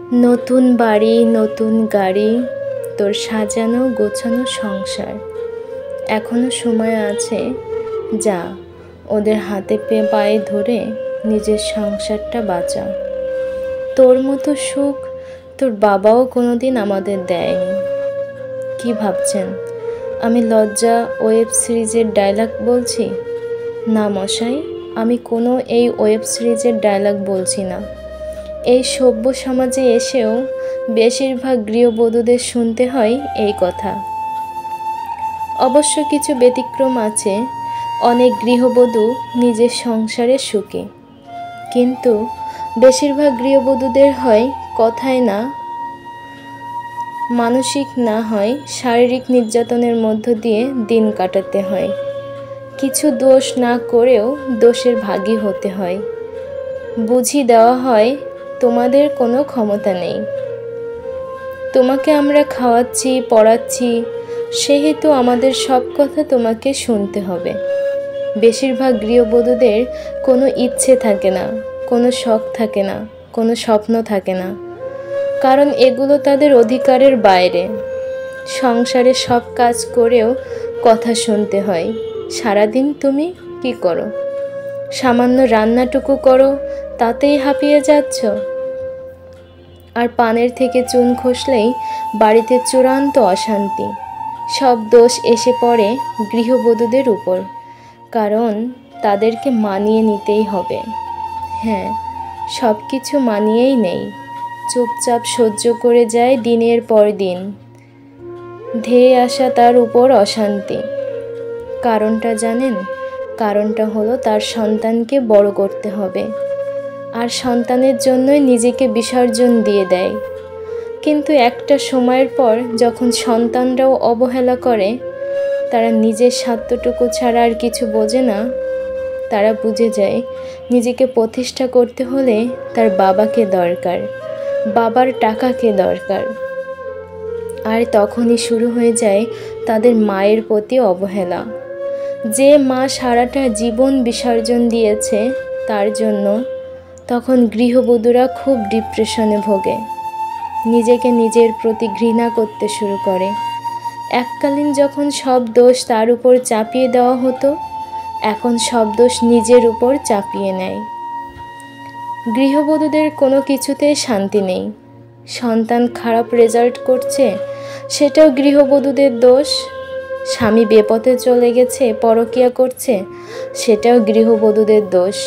নতুন বাড়ি, নতুন গাড়ি, তোর সাজানো গোছানো সংসার। এখনো সময় আছে, যা ওদের হাতে পায়ে ধরে নিজের সংসারটা বাঁচা। তোর মতো সুখ তোর বাবাও কোনোদিন আমাদের দেয়নি। কি ভাবছেন আমি লজ্জা ওয়েব সিরিজের ডায়লগ বলছি? না মশাই, আমি কোনো এই ওয়েব সিরিজের ডায়লগ বলছি না। এই সভ্য সমাজে এসেও বেশিরভাগ গৃহবধূদের শুনতে হয় এই কথা। অবশ্য কিছু ব্যতিক্রম আছে, অনেক গৃহবধূ নিজের সংসারে সুখী, কিন্তু বেশিরভাগ গৃহবধূদের হয় কথায় না, মানসিক না হয় শারীরিক নির্যাতনের মধ্য দিয়ে দিন কাটাতে হয়। কিছু দোষ না করেও দোষের ভাগী হতে হয়। বুঝিয়ে দেওয়া হয় তোমাদের কোনো ক্ষমতা নেই, তোমাকে আমরা খাওয়াচ্ছি পড়াচ্ছি, সেহেতু আমাদের সব কথা তোমাকে শুনতে হবে। বেশিরভাগ গৃহবধূদের কোনো ইচ্ছে থাকে না, কোনো শখ থাকে না, কোনো স্বপ্ন থাকে না, কারণ এগুলো তাদের অধিকারের বাইরে। সংসারে সব কাজ করেও কথা শুনতে হয়। সারাদিন তুমি কি করো? সামান্য রান্নাটুকু করো, তাতেই হাঁপিয়ে যাচ্ছ। আর পানের থেকে চুন খসলেই বাড়িতে চূড়ান্ত অশান্তি। সব দোষ এসে পড়ে গৃহবধূদের উপর, কারণ তাদেরকে মানিয়ে নিতেই হবে। হ্যাঁ, সব কিছু মানিয়েই নেই, চুপচাপ সহ্য করে যায় দিনের পর দিন। ধেয়ে আসা তার উপর অশান্তি। কারণটা জানেন? কারণটা হলো তার সন্তানকে বড় করতে হবে, আর সন্তানের জন্যই নিজেকে বিসর্জন দিয়ে দেয়। কিন্তু একটা সময়ের পর যখন সন্তানরাও অবহেলা করে, তারা নিজের স্বার্থটুকু ছাড়া আর কিছু বোঝে না। তারা বুঝে যায় নিজেকে প্রতিষ্ঠা করতে হলে তার বাবাকে দরকার, বাবার টাকাকে দরকার। আর তখনই শুরু হয়ে যায় তাদের মায়ের প্রতি অবহেলা। যে মা সারাটা জীবন বিসর্জন দিয়েছে তার জন্য, তখন গৃহবধূরা খুব ডিপ্রেশনে ভোগে, নিজেকে নিজের প্রতি ঘৃণা করতে শুরু করে। এককালীন যখন সব দোষ তার উপর চাপিয়ে দেওয়া হতো, এখন সব দোষ নিজের উপর চাপিয়ে নেয়। গৃহবধূদের কোনো কিছুতেই শান্তি নেই। সন্তান খারাপ রেজাল্ট করছে, সেটাও গৃহবধূদের দোষ। স্বামী বেপথে চলে গেছে, পরকীয়া করছে, সেটাও গৃহবধূদের দোষ।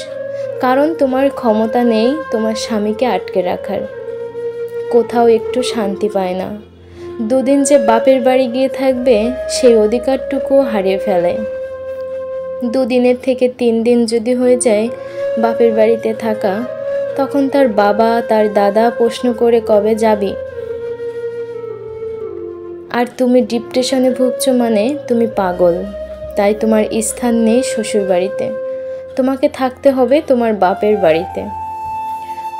কারণ তোমার ক্ষমতা নেই তোমার স্বামীকে আটকে রাখার। কোথাও একটু শান্তি পায় না। দুদিন যে বাপের বাড়ি গিয়ে থাকবে, সেই অধিকারটুকুও হারিয়ে ফেলে। দুদিনের থেকে 3 দিন যদি হয়ে যায় বাপের বাড়িতে থাকা, তখন তার বাবা তার দাদা প্রশ্ন করে কবে যাবি? আর তুমি ডিপ্রেশনে ভুগছো মানে তুমি পাগল। তাই তোমার স্থান নেই শ্বশুর বাড়িতে, তোমাকে থাকতে হবে তোমার বাপের বাড়িতে।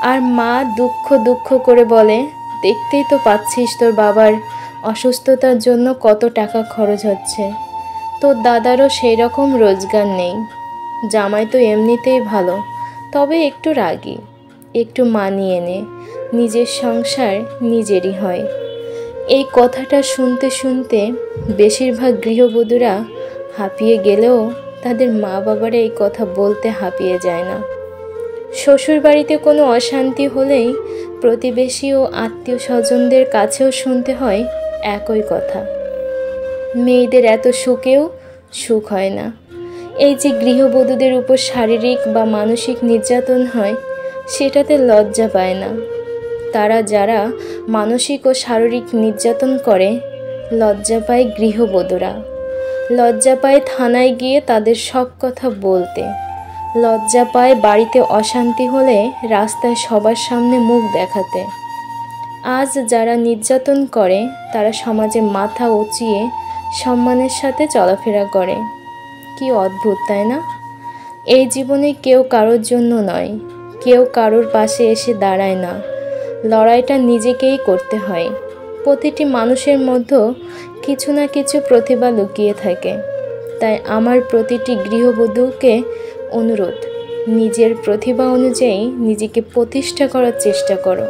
আর মা দুঃখ দুঃখ করে বলে, দেখতেই তো পাচ্ছিস তোর বাবার অসুস্থতার জন্য কত টাকা খরচ হচ্ছে, তোর দাদারও সেই রকম রোজগার নেই, জামাই তো এমনিতেই ভালো, তবে একটু রাগী, একটু মানিয়ে নে, নিজের সংসার নিজেরই হয়। এই কথাটা শুনতে শুনতে বেশিরভাগ গৃহবধূরা হাঁপিয়ে গেলেও তাদের মা বাবারা এই কথা বলতে হাঁপিয়ে যায় না। শ্বশুর বাড়িতে কোনো অশান্তি হলেই প্রতিবেশী ও আত্মীয় স্বজনদের কাছেও শুনতে হয় একই কথা। মেয়েদের এত সুখেও সুখ হয় না। এই যে গৃহবধূদের উপর শারীরিক বা মানসিক নির্যাতন হয়, সেটাতে লজ্জা পায় না। তারা যারা মানসিক ও শারীরিক নির্যাতন করে, লজ্জা পায় গৃহবধূরা। লজ্জা পায় থানায় গিয়ে তাদের সব কথা বলতে। লজ্জা পায় বাড়িতে অশান্তি হলে রাস্তায় সবার সামনে মুখ দেখাতে। আজ যারা নির্যাতন করে তারা সমাজে মাথা উঁচিয়ে সম্মানের সাথে চলাফেরা করে। কি অদ্ভুত, তাই না? এই জীবনে কেউ কারোর জন্য নয়, কেউ কারোর পাশে এসে দাঁড়ায় না। লড়াইটা নিজেকেই করতে হয়। প্রতিটি মানুষের মধ্যে কিছু না কিছু প্রতিভা লুকিয়ে থাকে। তাই আমার প্রতিটি গৃহবধূকে অনুরোধ, নিজের প্রতিভা অনুযায়ী নিজেকে প্রতিষ্ঠা করার চেষ্টা করো।